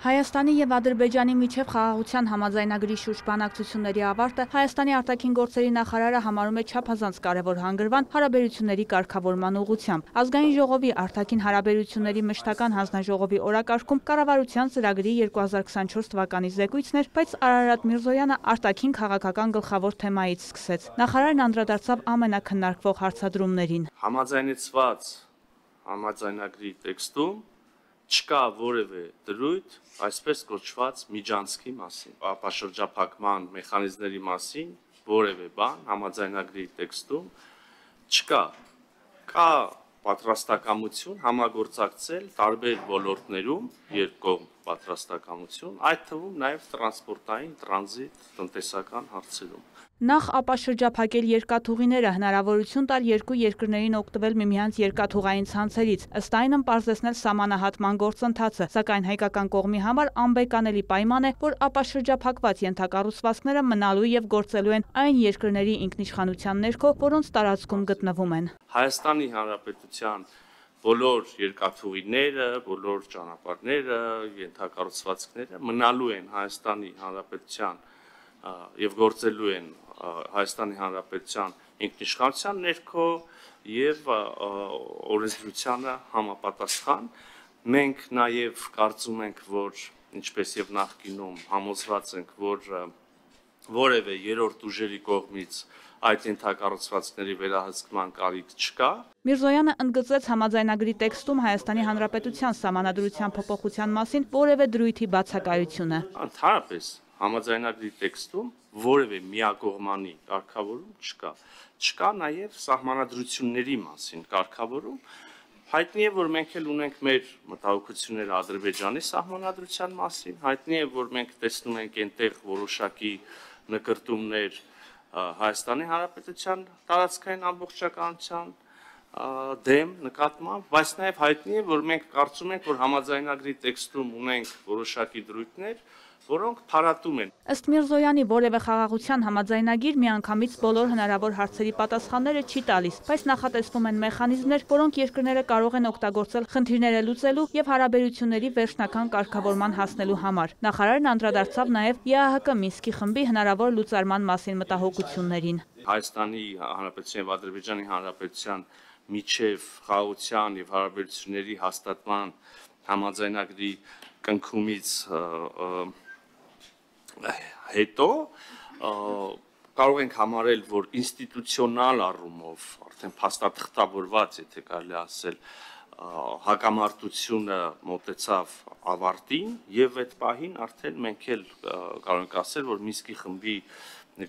Հայաստանի և Ադրբեջանի միջև խաղաղության համաձայնագրի շուրջ բանակցությունների ավարտը Հայաստանի արտաքին գործերի նախարարը համարում է չափազանց կարևոր հանգրվան հարաբերությունների կարգավորման ուղղությամբ։ Ազգային ժողովի արտաքին հարաբերությունների մշտական հանձնաժողովի օրակարգում կառավարության ծրագրի 2024 թվականի զեկույցն էր, բայց Արարատ Միրզոյանը արտաքին քաղաքական գլխավոր թեմայից սկսեց։ Նախարարն անդրադարձավ ամենակննարկվող հարցադրումներին։ Համաձայնեցված համաձայնագրի տեքստում չկա որևէ դրույթ այսպես կոչված միջանցքի մասին, ապաշրջափակման մեխանիզմների մասին որևէ բան համաձայնագրի տեքստում չկա։ Կա պատրաստակամություն համագործակցել տարբեր ոլորտներում, երկկողմ պատրաստակամություն, այդ թվում նաև տրանսպորտային, տրանզիտ, տնտեսական հարցերում։ Նախ ապաշրջափակել երկաթուղիները, հնարավորություն տալ երկու երկրներին օգտվել միմյանց երկաթուղային ցանցերից, ըստ այնմ պարզեցնել սահմանահատման գործընթացը, սակայն հայկական կողմի համար անբեկանելի պայման է, որ ապաշրջափակված ենթակառուցվածքները մնալու և գործելու են այն երկրների ինքնիշխանության ներքո, որոնց տարածքում գտնվում են։ Հայաստանի Հանրապետության բոլոր երկաթուղիները, բոլոր ճանապարհները, ենթակառուցվածքները մնալու են Հայաստանի Հանրապետության եւ գործելու են Հայաստանի Հանրապետության ինքնիշխանության ներքո եւ օրենսդրությանը համապատասխան։ Մենք նաեւ կարծում ենք, որ ինչպես եւ նախկինում համոզված ենք, որ որևէ երրորդ ուժերի կողմից այդ ենթակառուցվածքների վերահսկման կարիք չկա։ Միրզոյանը ընդգծեց համաձայնագրի տեքստում Հայաստանի Հանրապետության սահմանադրության փոփոխության մասին որևէ դրույթի բացակայությունը։ Ընդհանրապես համաձայնագրի տեքստում որևէ միակողմանի կարգավորում չկա։ Չկա նաև սահմանադրությունների մասին կարգավորում։ Հայտնի է, որ մենք էլ ունենք մեր մտահոգությունները Ադրբեջանի սահմանադրության մասին, հայտնի է, որ մենք տեսնում ենք այնտեղ որոշակի նկրտումներ Հայաստանի Հանրապետության տարածքային ամբողջականության դեմ նկատմամբ, բայց նաև հայտնի է, որ մենք կարծում ենք, որ համաձայնագրի տեքստում ունենք որոշակի դրույթներ, որոնք փարատում են։ Ըստ Միրզոյանի որևէ խաղաղության համաձայնագիր միանգամից բոլոր հնարավոր հարցերի պատասխանները չի տալիս, բայց նախատեսվում են մեխանիզմներ, որոնք երկրները կարող են օգտագործել խնդիրները լուծելու եւ հարաբերությունների վերջնական կարգավորման հասնելու համար։ Նախարարն անդրադարձավ նաեւ ԵԱՀԿ Մինսկի խմբի հնարավոր լուծարման մասին մտահոգություններին։ Հայաստանի Հանրապետության եւ Ադրբեջանի Հանրապետության միջև խաղաղության եւ հարաբերությունների հաստատման համաձայնագրի կնքումից հետո կարող ենք համարել, որ ինստիտուցիոնալ առումով արդեն փաստաթղթավորված, եթե կարելի ասել, հակամարտությունը մոտեցավ ավարտին եւ այդ պահին արդեն մենք էլ կարող ենք ասել, որ Մինսկի խմբի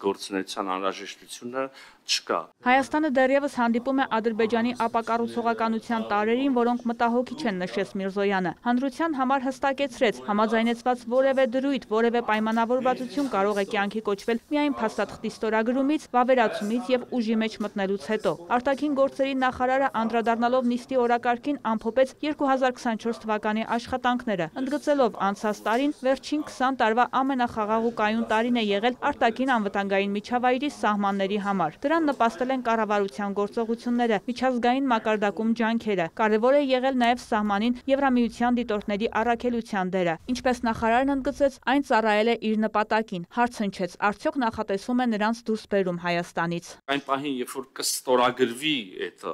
գործունեության անհրաժեշտությունը չկա։ Հայաստանը դեռևս հանդիպում է Ադրբեջանի ապակառուցողականության տարրերին, որոնք մտահոգիչ են, նշեց Միրզոյանը։ Հանրության համար հստակեցրեց, համաձայնեցված որևէ դրույթ, որևէ պայմանավորվածություն կարող է կյանքի կոչվել միայն փաստաթղթի ստորագրումից, վավերացումից եւ ուժի մեջ մտնելուց հետո։ Արտաքին գործերի նախարարը անդրադառնալով նիստի օրակարգին ամփոփեց 2024 թվականի աշխատանքները, ընդգծելով անցած տարին վերջին 20 տարվա ամենախաղաղ ու կայուն տարին է եղել արտաքին անվտանգային միջավայրի սահմանների համար։ Դրան նպաստել են կառավարության գործողությունները, միջազգային մակարդակում ջանքերը։ Կարևոր է եղել նաև սահմանին Եվրամիության դիտորդների առաքելության դերը։ Ինչպես նախարարն ընդգծեց, այն ծառայել է իր նպատակին։ Հարց հնչեց, արդյոք նախատեսվում է նրանց դուրս բերում Հայաստանից։ Այն պահին, երբ որ կստորագրվի այդ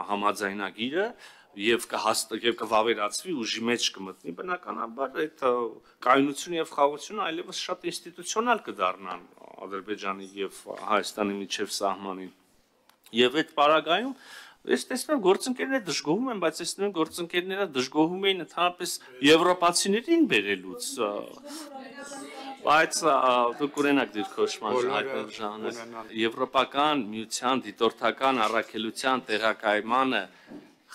համաձայնագիրը եւ կվավերացվի ուժի մեջ կմտնի, բնականաբար այդ կայունությունը եւ խաղաղությունը այլևս շատ ինստիտուցիոնալ կդառնան Ադրբեջանի եւ Հայաստանի միջև սահմանին։ Եվ այդ պարագայում ես տեսնում եմ գործընկերները դժգոհում են, բայց տեսնում եմ գործընկերները դժգոհում էին ընդհանրապես եվրոպացիներին բերելուց։ Բայց դուք ունենաք դիրքորոշման ժամանակ եվրոպական միության դիտորդական առաքելության տեղակայմանը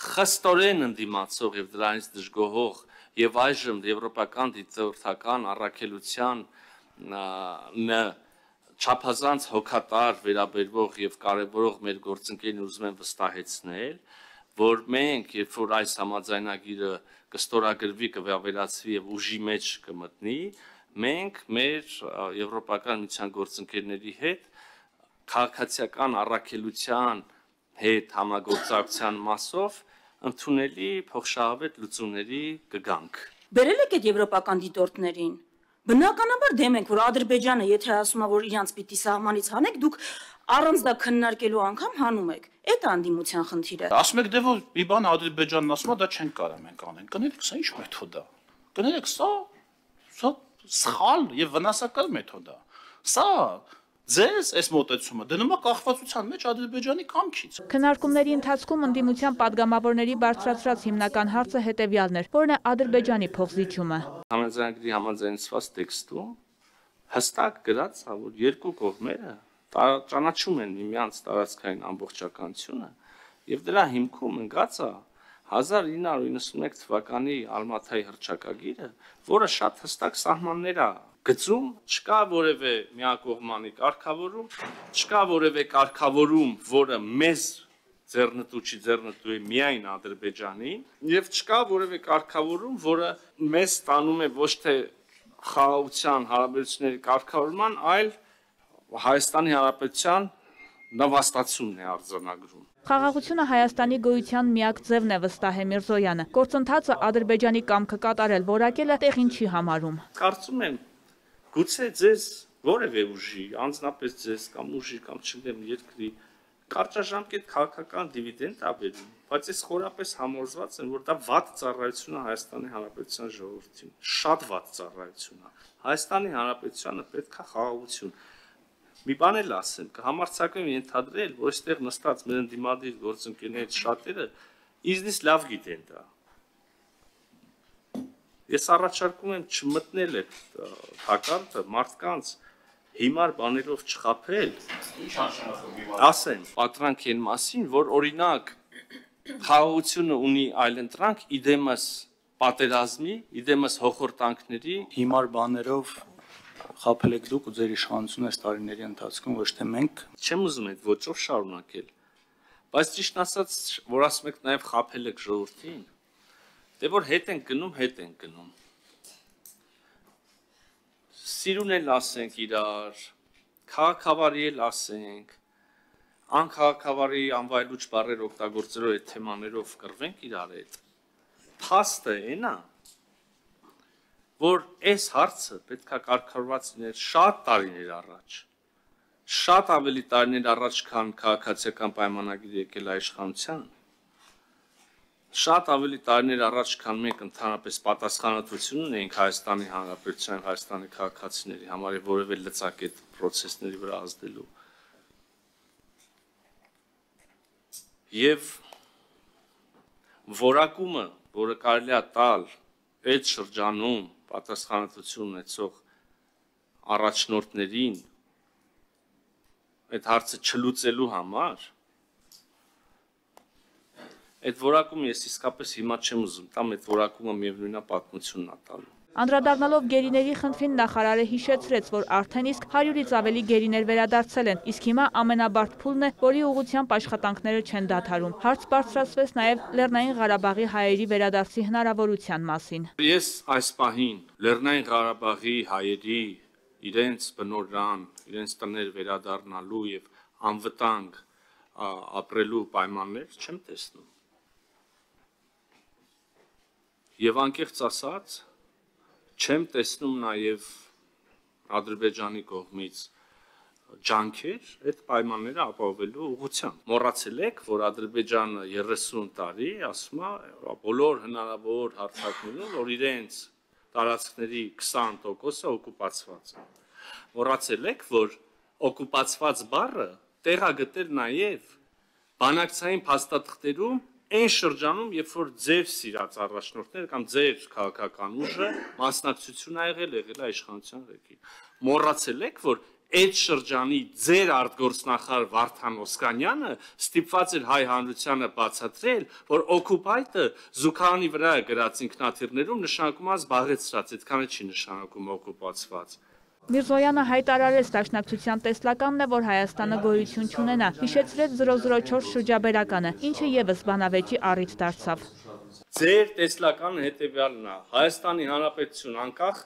խստորեն ընդդիմացող եւ դրանից դժգոհող եւ այժմ եվրոպական դիտորդական առաքելության չափազանց հոգատար վերաբերվող եւ կարեւորող մեր գործընկերին ուզում են վստահեցնել, որ մենք, երբ որ այս համաձայնագիրը կստորագրվի, կվավերացվի եւ ուժի մեջ կմտնի, մենք մեր եվրոպական միության գործընկերների հետ քաղաքացիական առաքելության հետ համագործակցության մասով ընդունելի փոխշահավետ լուծումների կգանք։ Բերել եք այդ եվրոպական դիտորդներին։ Բնականաբար դեմ ենք, որ Ադրբեջանը, եթե ասում է, որ իրանց պիտի սահմանից հանեք, դուք առանց դա քննարկելու անգամ հանում եք։ Այդ է անդիմության խնդիրը։ Ասում եք դե որ մի բան Ադրբեջանն ասում է, դա չենք կարող մենք անենք։ Կներեք, սա ինչ մեթոդ է։ Կներեք, սա սխալ եւ վնասակար մեթոդ է։ Սա ձեզ այս մոտեցումը դնում է կախվածության մեջ Ադրբեջանի կամքից։ Քննարկումների ընթացքում ընդդիմության падգամավորների բարձրացրած հիմնական հարցը հետևյալն էր, որն է Ադրբեջանի փոխզիջումը։ Համաձայնագրի համաձայնեցված տեքստում հստակ գրած է, որ երկու կողմերը ճանաչում են միմյանց տարածքային ամբողջականությունը եւ դրա հիմքում ընկած է 1991 թվականի Ալմաթայի հռչակագիրը, որը շատ հստակ սահմաններ է գծում, չկա որևէ միակողմանի կարգավորում, չկա որևէ կարգավորում, որը մեզ ձեռնտու ձեռնտու է միայն Ադրբեջանին, եւ չկա որևէ կարգավորում, որը մեզ տանում է ոչ թե խաղաղության հարաբերությունների կարգավորման, այլ Հայաստանի Հանրապետության նվաստացումն է արձանագրում։ Խաղաղությունը Հայաստանի գոյության միակ ձևն է, վստահ է Միրզոյանը։ Գործընթացը Ադրբեջանի կամքը կատարել որակելը տեղին չի համարում։ Կարծում եմ, գուցե ձեզ որևէ ուժի, անձնապես ձեզ կամ ուժի կամ չգիտեմ երկրի կարճաժամկետ քաղաքական դիվիդենդ է բերում, բայց ես խորապես համոզված եմ, որ դա վատ ծառայություն է Հայաստանի Հանրապետության ժողովրդին, շատ վատ ծառայություն է։ Հայաստանի Հանրապետությանը պետք է խաղաղություն։ Մի բան էլ ասեմ, կհամարձակվեմ ենթադրել, որ այստեղ նստած մեր ընդդիմադիր գործընկերներից շատերը իզնից լավ գիտեն դա։ Ես առաջարկում եմ չմտնել այդ հակառակը մարդկանց հիմար բաներով չխաբել։ Ինչ նշանակում հիմար։ Ասեմ, պատրանք են մասին, որ օրինակ խաղաղությունը ունի այլընտրանք իդեմս պատերազմի, իդեմս հոխորտանքների Հիմար բաներով խաբել եք դուք ու ձեր իշխանությունը այս տարիների ընթացքում, ոչ թե մենք։ Չեմ ուզում այդ ոճով շարունակել, բայց ճիշտ ասած, որ ասում եք նաև խաբել եք ժողովրդին, դե որ հետ ենք գնում։ Սիրուն էլ ասենք իրար, քաղաքավարի էլ ասենք, անքաղաքավարի անվայելուչ բառեր օգտագործելով այդ թեմաներով կռվենք իրար հետ։ Փաստը էն է, որ այս հարցը պետք է կարգավորված լիներ շատ տարիներ առաջ, շատ ավելի տարիներ առաջ, քան քաղաքացիական պայմանագիրը եկել իշխանության, շատ ավելի տարիներ առաջ, քան մենք ընդհանրապես պատասխանատվություն ունենք Հայաստանի Հանրապետության, Հայաստանի քաղաքացիների համար եւ որևէ լծակետ process-ների վրա ազդելու։ Եվ որակումը, որը կարելի է տալ այդ շրջանում պատասխանատվություն ունեցող առաջնորդներին այդ հարցը չլուծելու համար, այդ որակումը ես իսկապես հիմա չեմ ուզում տամ, այդ որակումը միևնույն է պատմությունն է տալու։ Անդրադառնալով գերիների խնդրին նախարարը հիշեցրեց, որ արդեն իսկ 100-ից ավելի գերիներ վերադարձել են, իսկ հիմա ամենաբարդ փուլն է, որի ուղղությամբ աշխատանքները չեն դադարում։ Հարց բարձրացվեց նաև Լեռնային Ղարաբաղի հայերի վերադարձի հնարավորության մասին։ Ես այս պահին Լեռնային Ղարաբաղի հայերի իրենց բնորան, իրենց տներ վերադառնալու եւ անվտանգ ապրելու պայմաններ չեմ տեսնում։ Եվ անկեղծ ասած, չեմ տեսնում նաև Ադրբեջանի կողմից ջանքեր այդ պայմանները ապահովելու ուղղությամբ։ Մոռացել եք, որ Ադրբեջանը 30 տարի ասում է բոլոր հնարավոր հարթակներով, որ իրենց տարածքների 20%-ը օկուպացված է։ Մոռացել եք, որ օկուպացված բառը տեղ է գտել նաև բանակցային փաստաթղթերում այն շրջանում, երբ որ ձեր սիրած առաջնորդները կամ ձեր քաղաքական ուժը մասնակցություն ա եղել է իշխանության ղեկին։ Մոռացել եք, որ այդ շրջանի ձեր արտգործնախարար Վարդան Օսկանյանը ստիպված էր հայ հանրությանը բացատրել, որ օկուպայտը զուգարանի վրա է գրած ինքնաթիռներում նշանակում է զբաղեցրած, այդքանը չի նշանակում օկուպացված։ Միրզոյանը հայտարարեց դաշնակցության տեսլականն է, որ Հայաստանը գոյություն չունենա, հիշեցրեց 004 շրջաբերականը, ինչը եւս բանավեճի առիթ դարձավ։ Ձեր տեսլականը հետեւյալն է. Հայաստանի Հանրապետություն անկախ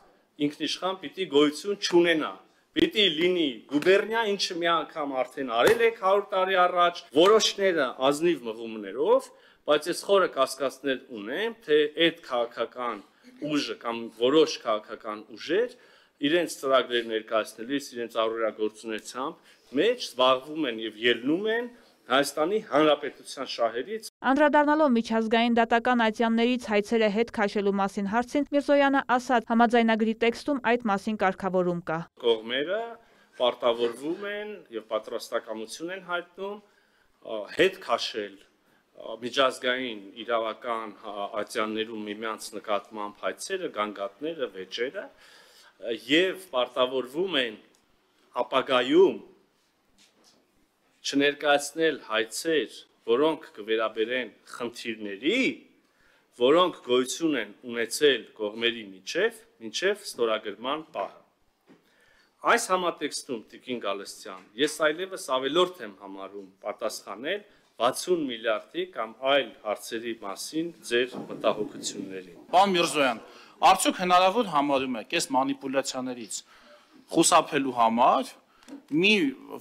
ինքնիշխան պիտի գոյություն չունենա։ Պիտի լինի գուբերնիա, ինչը մի անգամ արդեն արել եք 100 տարի առաջ, որոշները ազնիվ մղումներով, բայց ես խորը կասկածներ ունեմ, թե այդ քաղաքական ուժը կամ որոշ քաղաքական ուժեր իրենց ծրագրեր ներկայացնելիս, իրենց առօրյա գործունեությամբ մեջ զբաղվում են եւ ելնում են Հայաստանի Հանրապետության շահերից։ Անդրադառնալով միջազգային դատական ատյաններից հայցերը հետ քաշելու մասին հարցին, Միրզոյանը ասաց, համաձայնագրի տեքստում այդ մասին կարգավորում կա։ Կողմերը պարտավորվում են եւ պատրաստակամություն են հայտնում հետ քաշել միջազգային իրավական ատյաններում միմյանց նկատմամբ հայցերը, գանգատները, վեճերը եւ պարտավորվում են ապագայում չներկայացնել հայցեր, որոնք կվերաբերեն խնդիրների, որոնք գոյություն են ունեցել կողմերի մինչև ստորագրման պահը։ Այս համատեքստում Տիկին Գալստյան, ես այլևս ավելորդ եմ համարում պատասխանել 60 միլիարդի կամ այլ հարցերի մասին ձեր մտահոգություններին։ Պարոն Միրզոյան, արդյոք հնարավոր համարում եք այս մանիպուլյացիաներից խուսափելու համար մի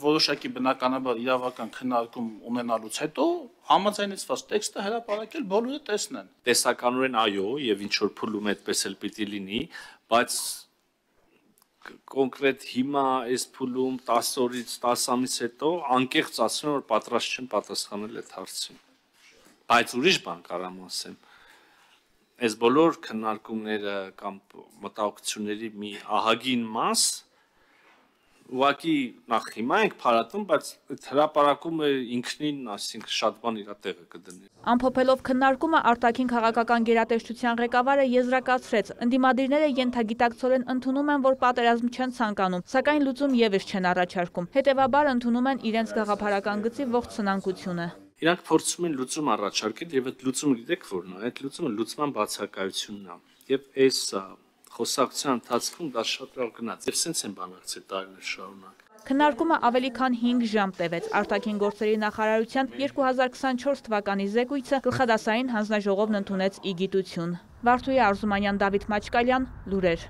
որոշակի բնականաբար իրավական քննարկում ունենալուց հետո համաձայնեցված տեքստը հրապարակել բոլորը տեսնեն։ Տեսականորեն այո, եւ ինչ որ փուլում այդպես էլ պիտի լինի, բայց կոնկրետ հիմա այս փուլում 10 օրից 10 ամիս հետո անկեղծ ասում եմ, որ պատրաստ չեմ պատասխանել այդ հարցին։ Բայց ուրիշ բան կարամ ասեմ։ Այս բոլոր քննարկումները կամ մտահոգությունների մի ահագին մաս ուղղակի նախ հիմա ենք փարատում, բայց այդ հրապարակումը ինքնին, ասենք, շատ բան իր տեղը կդնի։ Ամփոփելով քննարկումը արտաքին քաղաքական գերատեսչության ղեկավարը եզրակացրեց, ընդդիմադիրները ենթագիտակցորեն ընդունում են, որ պատերազմ չեն ցանկանում, սակայն լուծում եւս չեն առաջարկում։ Հետևաբար ընդունում են իրենց գաղափարական գծի ողջ սնանկությունը։ Իրանք փորձում են լուծում առաջարկել եւ այդ լուծումը գիտեք որն է, այդ լուծումը լուծման բացակայությունն է։ Եվ այս խոսակցության ընթացքում դա շատ լավ գնաց եւ սենց են բանակցել տարիներ շարունակ։ Քննարկումը ավելի քան 5 ժամ տևեց։ Արտաքին գործերի նախարարության 2024 թվականի զեկույցը գլխադասային հանձնաժողովն ընդունեց ի գիտություն։ Վարդուհի Արզումանյան, Դավիթ Մաչկալյան, լուրեր։